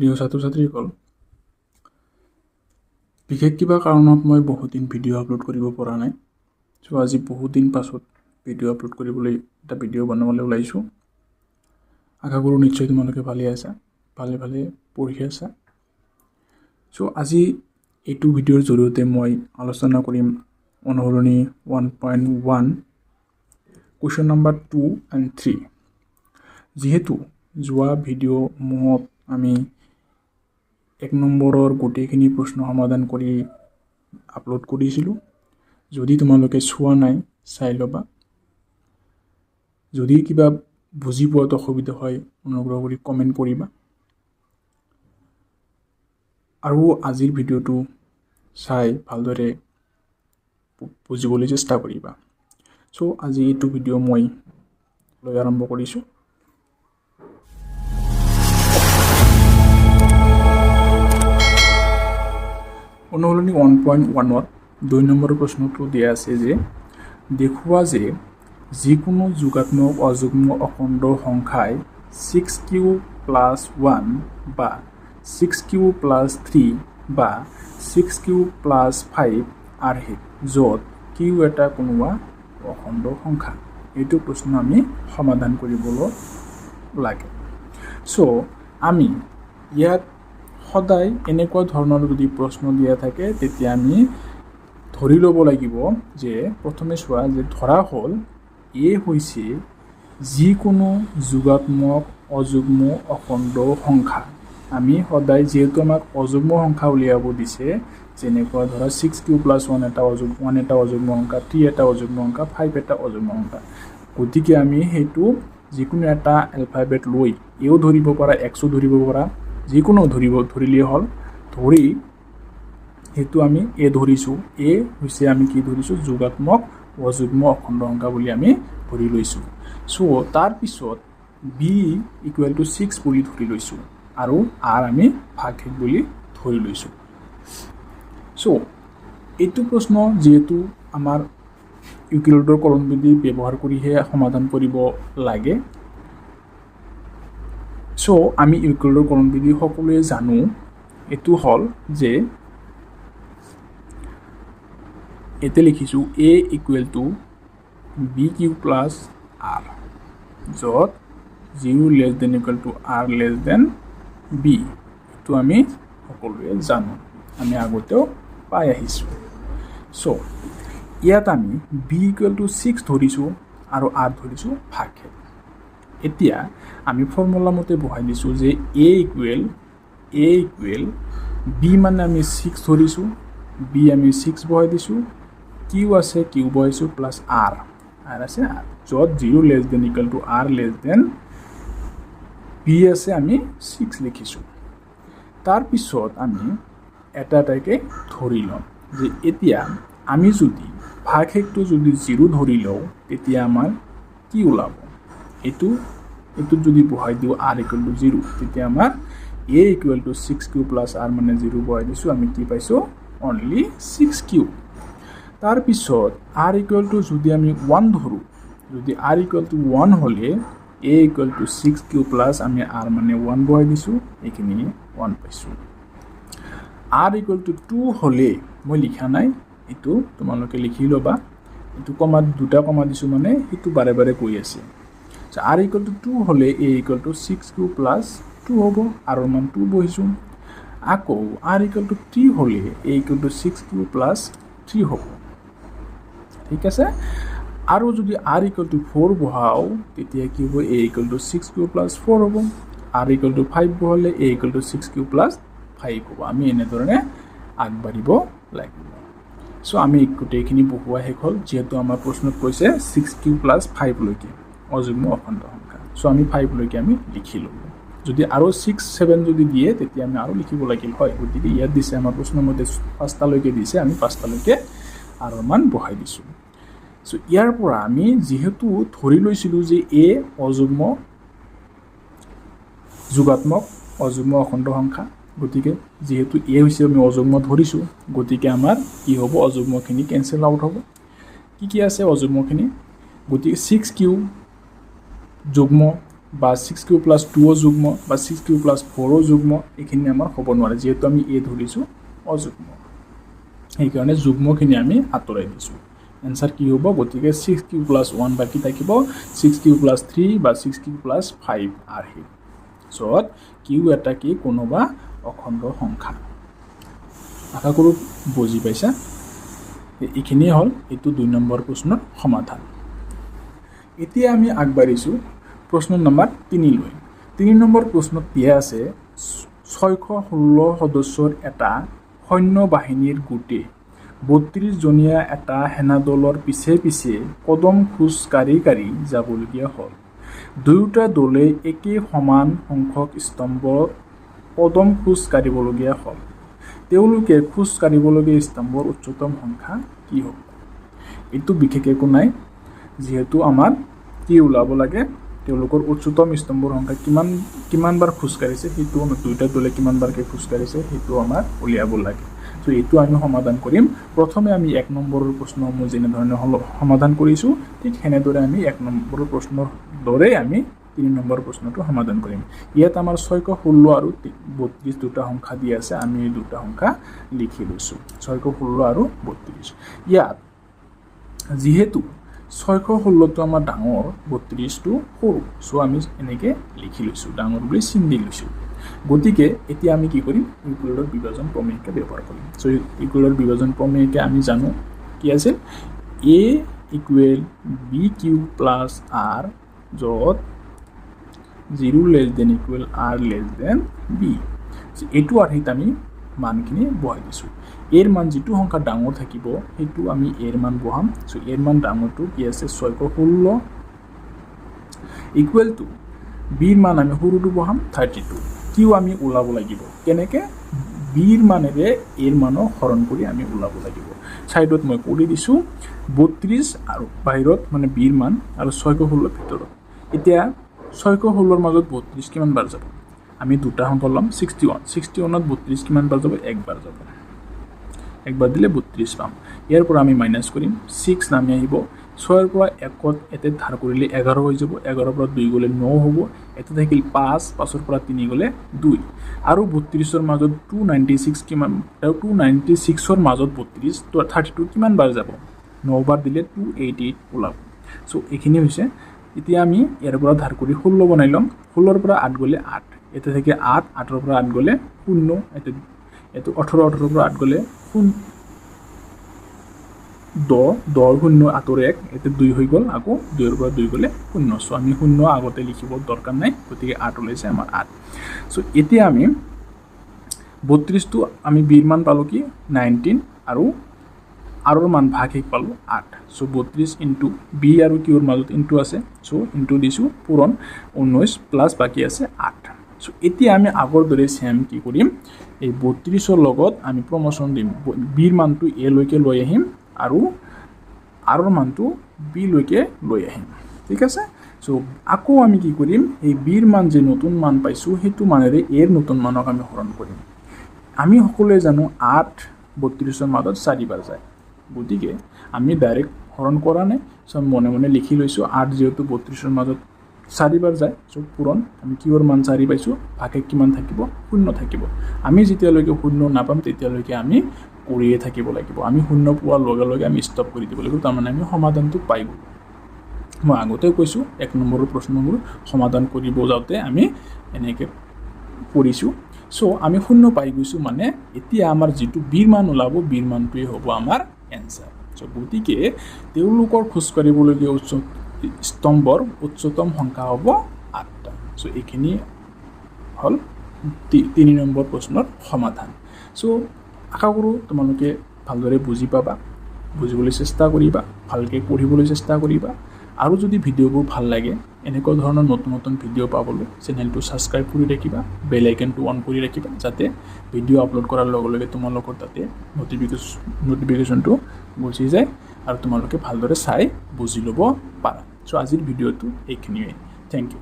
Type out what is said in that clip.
প্ৰিয় ছাত্ৰ-ছাত্ৰীসকল, বিশেষ কিবা কাৰণত মই বহুত দিন ভিডিঅ' আপলোড কৰিব পৰা নাই। চ' আজি বহুত দিন পাছত ভিডিঅ' আপলোড কৰিবলৈ এটা ভিডিঅ' বনাবলৈ ওলাইছোঁ। আশা কৰোঁ নিশ্চয় তোমালোকে ভালে আছা, ভালে পঢ়ি আছা। চ' আজি এইটো ভিডিঅ'ৰ জৰিয়তে মই আলোচনা কৰিম অনুশীলনী 1.1 কুৱেশ্যন নম্বৰ 2 and 3। যিহেতু যোৱা ভিডিঅ'সমূহত আমি 1 নম্বৰৰ গোটেইখিনি প্ৰশ্ন সমাধান কৰি আপলোড কৰিছিলোঁ। যদি তোমালোকে চোৱা নাই চাই ল'বা। যদি কিবা বুজি পোৱাত অসুবিধা হয় অনুগ্ৰহ কৰি কমেণ্ট কৰিবা। আৰু আজিৰ ভিডিঅ'টো চাই ভালদৰে বুজিবলৈ চেষ্টা কৰিবা। চ' আজি এইটো ভিডিঅ' মই লৈ আৰম্ভ কৰিছোঁ। অনুশীলনী 1.1ত 2 নম্বৰৰ প্ৰশ্নটো দিয়া আছে যে দেখুওৱা যে যিকোনো যোগাত্মক অযুগ্ম অখণ্ড সংখ্যাই 6q + 1 বা 6q + 3 বা 6q + 5 আৰ্হে য'ত q এটা কোনোবা অখণ্ড সংখ্যা। এইটো প্ৰশ্ন আমি সমাধান কৰিবলৈ লাগে। চ' আমি ইয়াত সদায় এনেকুৱা ধৰণৰ যদি প্ৰশ্ন দিয়া থাকে তেতিয়া আমি ধৰি ল'ব লাগিব যে প্ৰথমে চোৱা যে ধৰা হ'ল এ হৈছে যিকোনো যোগাত্মক অযুগ্ম অখণ্ড সংখ্যা। আমি সদায় যিহেতু আমাক অযুগ্ম সংখ্যা উলিয়াব দিছে, যেনেকুৱা ধৰা 6q + 1 এটা অযুগ্ম সংখ্যা, 3 এটা অযুগ্ম সংখ্যা, 5 এটা অযুগ্ম সংখ্যা। গতিকে আমি সেইটো যিকোনো এটা এলফাবেট লৈ এও ধৰিব পাৰা, এক্সও ধৰিব পাৰা, যিকোনো ধৰিলেই হ'ল। ধৰি সেইটো আমি এ ধৰিছোঁ। এ হৈছে আমি কি ধৰিছোঁ? যোগাত্মক অযুগ্ম অখণ্ড সংখ্যা বুলি আমি ধৰি লৈছোঁ। চ' তাৰপিছত বি = 6 বুলি ধৰি লৈছোঁ আৰু আৰ আমি ভাগশেষ বুলি ধৰি লৈছোঁ। চ' এইটো প্ৰশ্ন যিহেতু আমাৰ ইউক্লিডৰ কৰণবিধি ব্যৱহাৰ কৰিহে সমাধান কৰিব লাগে। চ' আমি ইউক্লিডৰ কৰণবিধি সকলোৱে জানো। এইটো হ'ল যে এতে লিখিছোঁ a = bq + r য'ত 0 <= r b। এইটো আমি সকলোৱে জানো, আমি আগতেও পাই আহিছোঁ। চ' ইয়াত আমি b = 6 ধৰিছোঁ আৰু r ধৰিছোঁ ভাগশেষ। এতিয়া আমি ফৰ্মুলা মতে বহাই দিছোঁ যে a b মানে আমি 6 ধৰিছোঁ, b আমি 6 বহাই দিছোঁ, q আছে q বহাইছোঁ প্লাছ r আছে r, য'ত 0 <= r b আছে আমি 6 লিখিছোঁ। তাৰপিছত আমি এটা এটাকৈ ধৰি লওঁ যে এতিয়া আমি যদি ভাগশেষটো যদি 0 ধৰি লওঁ তেতিয়া আমাৰ কি ওলাব? এইটোত যদি বহাই দিওঁ r = 0 তেতিয়া আমাৰ a = 6q + r মানে 0 বহাই দিছোঁ, আমি কি পাইছোঁ? Only 6q। তাৰপিছত r = যদি আমি 1 ধৰোঁ, যদি r = 1 হ'লে a = 6q + আমি r মানে 1 বহাই দিছোঁ, এইখিনি 1 পাইছোঁ। r = 2 হ'লে মই লিখা নাই, এইটো তোমালোকে লিখি ল'বা। এইটো কমাত দুটা কমা দিছোঁ মানে সেইটো বাৰে বাৰে কৈ আছে। r = 2 হ'লে a = 6q + 2 হ'ব, r মান 2 বহিছোঁ। আকৌ r = 3 হ'লে a = 6q + 3 হ'ব। ঠিক আছে। আৰু যদি r = 4 বহাওঁ তেতিয়া কি হ'ব? a = 6q + 4 হ'ব। r = 5 বহালে a = 6q + 5 হ'ব। আমি এনেধৰণে আগবাঢ়িব লাগিব। চ' আমি গোটেইখিনি বহুৱা শেষ হ'ল, যিহেতু আমাৰ প্ৰশ্নত কৈছে 6q + 5 লৈকে অযুগ্ম অখণ্ড সংখ্যা। চ' আমি 5 লৈকে আমি লিখি ল'লোঁ। যদি আৰু 6, 7 যদি দিয়ে তেতিয়া আমি আৰু লিখিব লাগিল হয়। গতিকে ইয়াত দিছে আমাৰ প্ৰশ্নমতে 5টালৈকে দিছে, আমি 5টালৈকে r মান বহাই দিছোঁ। চ' ইয়াৰ পৰা আমি যিহেতু ধৰি লৈছিলোঁ যে a যোগাত্মক অযুগ্ম অখণ্ড সংখ্যা, গতিকে যিহেতু a হৈছে আমি অযুগ্ম ধৰিছোঁ, গতিকে আমাৰ কি হ'ব? অযুগ্মখিনি কেঞ্চেল আউট হ'ব। কি আছে অযুগ্মখিনি? গতিকে 6q যুগ্ম বা 6q + 2 যুগ্ম বা 6q + 4 যুগ্ম এইখিনি আমাৰ হ'ব নোৱাৰে যিহেতু আমি a ধৰিছোঁ অযুগ্ম সেইকাৰণে যুগ্মখিনি আমি আঁতৰাই দিছোঁ এনসাৰ কি হ'ব গতিকে 6q + 1 বাকি থাকিব 6q + 3 বা 6q + 5 আহিব য'ত q এটা কি কোনোবা অখণ্ড সংখ্যা আশা কৰোঁ বুজি পাইছা এইখিনি হ'ল এইটো 2 নম্বৰ প্ৰশ্নৰ সমাধান এতিয়া আমি আগবাঢ়িছোঁ প্ৰশ্ন নম্বৰ 3 লৈ 3 নম্বৰ প্ৰশ্নত দিয়া আছে 616 সদস্যৰ এটা সৈন্য বাহিনীৰ গোটে 32 জনীয়া এটা সেনাদলৰ পিছে পিছে কদম খোজ কাঢ়ি যাবলগীয়া হ'ল দুয়োটা দলে একে সমান সংখ্যক স্তম্ভত কদম খোজ কাঢ়িবলগীয়া হ'ল তেওঁলোকে খোজ কাঢ়িবলগীয়া স্তম্ভৰ উচ্চতম সংখ্যা কি হ'ব এইটো বিশেষ একো নাই যিহেতু আমাৰ কি ওলাব লাগে তেওঁলোকৰ উচ্চতম স্তম্ভৰ সংখ্যা কিমানবাৰ খোজ কাঢ়িছে সেইটো দুয়োটা দলে কিমানবাৰকৈ খোজ কাঢ়িছে সেইটো আমাৰ উলিয়াব লাগে সো এইটো আমি সমাধান কৰিম প্ৰথমে আমি 1 নম্বৰৰ প্ৰশ্নসমূহ যেনেধৰণে সমাধান কৰিছোঁ ঠিক সেনেদৰে আমি 1 নম্বৰৰ প্ৰশ্নৰ দৰে আমি 3 নম্বৰ প্ৰশ্নটো সমাধান কৰিম ইয়াত আমাৰ 616 আৰু 32 দুটা সংখ্যা দিয়া আছে আমি এই দুটা সংখ্যা লিখি লৈছোঁ 616 আৰু 32 ইয়াত যেহেতু 616 টো আমাৰ ডাঙৰ 32 টো সৰু সো আমি এনেকৈ লিখি লৈছোঁ ডাঙৰ বুলি চিন দি লৈছোঁ গতিকে এতিয়া আমি কি কৰিম ইকুৱেলৰ বিভাজন প্ৰমেয়কে ব্যৱহাৰ কৰিম সো ইকুৱেলৰ বিভাজন প্ৰমেয়কে আমি জানো কি আছে a = bq + r য'ত 0 less than equal r less than b এইটো আৰ্হিত আমি মানখিনি বহাই দিছোঁ এৰ মান যেটো সংখ্যা ডাঙৰ থাকিব সেইটো আমি এৰ মান বহাম সো এৰ মান ডাঙৰটো কি আছে 616 ইকুৱেল টু বিৰ মান আমি সৰুটো বহাম 32 কিউ আমি ওলাব লাগিব কেনেকৈ বিৰ মানেৰে এৰ মানক হৰণ কৰি আমি ওলাব লাগিব সাইডত মই কৰি দিছোঁ 32 আৰু বাহিৰত মানে বিৰ মান আৰু 616 ভিতৰত এতিয়া 616 ৰ মাজত 32 কিমান বাৰ যাব আমি দুটা সংখ্যা লম 61 61ত 32 কিমান বাৰ যাব একবাৰ যাব একবাৰ দিলে 32 পাম ইয়াৰ পৰা আমি মাইনাস কৰিম 6 নামি আহিব 6 ৰ পৰা 1ত এতে ধাৰ কৰিলে 11 হৈ যাব 11 ৰ পৰা 2 গলে 9 হ'ব এতে থাকিল 5 5 ৰ পৰা 3 গলে 2 আৰু 32 ৰ মাজত 296 কিমান 296 ৰ মাজত 32 তো 32 কিমান বাৰ যাব 9 বাৰ দিলে 288 ওলাব সো এইখিনি হৈছে এতিয়া আমি ইয়াৰ পৰা ধাৰ কৰি 16 বনাই লম 16 ৰ পৰা 8 গলে 8 এতে থেকে 8 8 ৰ পৰা 8 গলে 0 এতে 18 18 ৰ পৰা 8 গলে 10 0 আতৰে 1 এতে 2 হৈ গল আকৌ 2 ৰ পৰা 2 গলে 0 সো আমি 0 আগতে লিখিব দৰকাৰ নাই গতিকে 8 ওলাইছে আমাৰ 8 সো এতিয়া আমি 32 টো আমি বিৰ মান পালো কি 19 আৰু আৰৰ মান ভাগ এক পালো 8 সো 32 ইনটু বি আৰু কিউৰ মাজত ইনটু আছে সো ইনটু দিছো পূৰণ 19 প্লাস বাকি আছে 8 সো এতিয়া আমি আগৰ দৰে সেম কি কৰিম এই 32 ৰ লগত আমি প্ৰমোশন দিম বিৰ মানটো এ লৈকে লৈ আহিম আৰু আৰৰ মানটো বি লৈকে লৈ আহিম ঠিক আছে সো আকৌ আমি কি কৰিম এই বিৰ মান যে নতুন মান পাইছো হেতু মানেৰে এৰ নতুন মানক আমি হৰণ কৰিম আমি সকলোৱে জানো 8 32 ৰ মাজত 4 বাৰ যায় গতিকে আমি ডাইৰেক্ট হৰণ কৰা নাই সো মনে মনে লিখি লৈছো 8 যেহেতু 32 ৰ মাজত 4 বাৰ যায় সো পূৰণ আমি কিউৰ মান 4 পাইছো ভাগে কিমান থাকিব 0 থাকিব আমি যেতিয়ালৈকে 0 নাপাম তেতিয়ালৈকে আমি কৰিয়ে থাকিব লাগিব আমি 0 পোৱাৰ লগে লগে আমি ষ্টপ কৰি দিব লাগিব তাৰ মানে আমি সমাধানটো পাই গ'লো মই আগতে কৈছো 1 নম্বৰৰ প্ৰশ্নবোৰ সমাধান কৰিব যাওতে আমি এনেকৈ কৰিছো সো আমি 0 পাই গৈছো মানে এতিয়া আমাৰ যেটো বিৰ মান ওলাব বিৰ মানটোই হ'ব আমাৰ এনসাৰ সো গতিকে তেওঁলোকৰ খোজ কাঢ়িবলগীয়া স্তম্ভৰ উচ্চতম সংখ্যা হ'ব 8টা সো এইখিনি হল 3 নম্বৰ প্ৰশ্নৰ সমাধান সো আশা কৰোঁ তোমালোকে ভালদৰে বুজি পাবা বুজিবলৈ চেষ্টা কৰিবা ভালকৈ পঢ়িবলৈ চেষ্টা কৰিবা আৰু যদি ভিডিঅ'বোৰ ভাল লাগে এনেকুৱা ধৰণৰ নতুন নতুন ভিডিঅ' পাবলৈ চেনেলটো সাবস্ক্ৰাইব কৰি ৰাখিবা বেল আইকনটো অন কৰি ৰাখিবা যাতে ভিডিঅ' আপলোড কৰাৰ লগে লগে তোমালোকৰ তাতে নটিফিকেশনটো গুচি যায় আৰু তোমালোকে ভালদৰে চাই বুজি ল'ব পাৰা সো আজিৰ ভিডিঅ'টো এইখিনিয়ে থ্যাংক ইউ